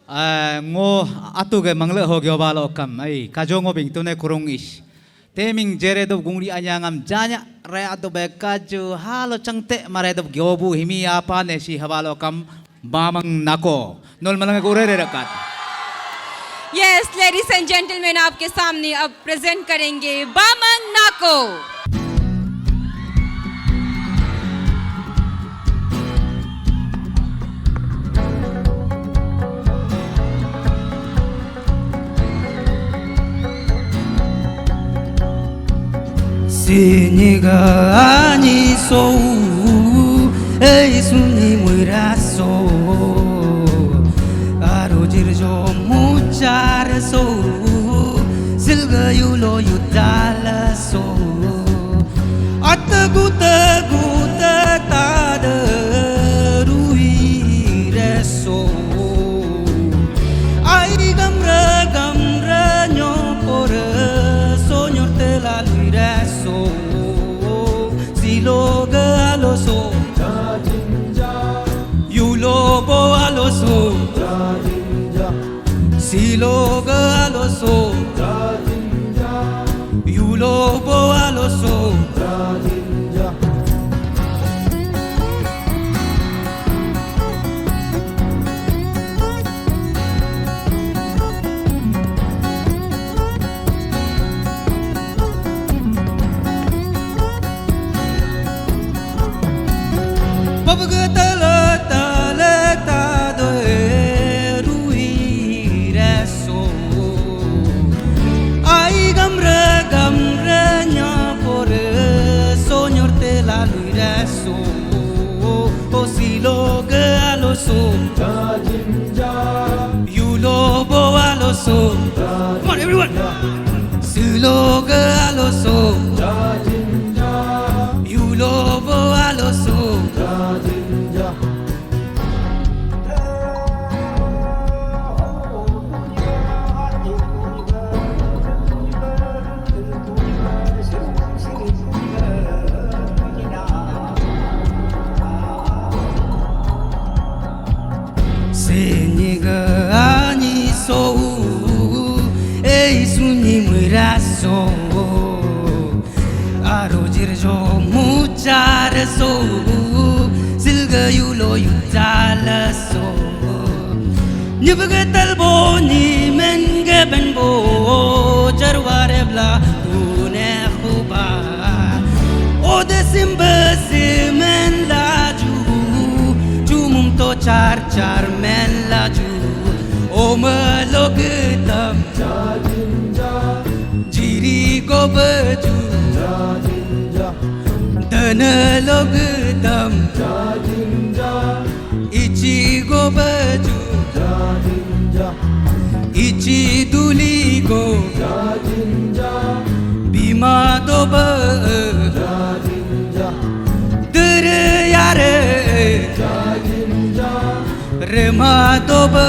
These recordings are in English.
ngo atu ge mangle ho gyo balo kam ai kajongo bing tune kurung is teming jere do gungri anyangam janya re atu be kaju halo changte mare do gyobu himi apa ne si hawalo kam bamang nako nol malang gore re rakat. Yes, ladies and gentlemen, आपके सामने अब present करेंगे बामंग नाको. Siniga ani so ei suni muiraso arojir jo muchar so silga yulo yudala so atagu tagu tada rui reso ai gamra nyo por sonyor tela luiraso siloga aloso yulobo aloso siloga aloso yulobo aloso yulobo aloso. Come on, everyone. Siloga aloso. Yulobo aloso. Siniga ani so ei suni muiraso arojir jo muchar so silga yulo yutala so nyubga talbo ni menge benbo jarware bla tune khuba o de simba simen laju jumum to char men laju o malogitam jiri go baju dana logitam ichi go baju ichi duli go bima do ba dere yare rema do ba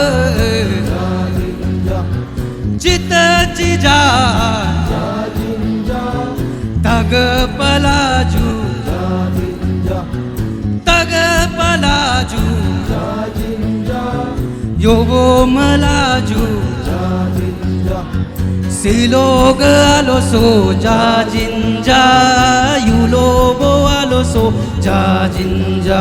chita chija tag palaju yobo malaju siloga aloso jajinja yulobo aloso jajinja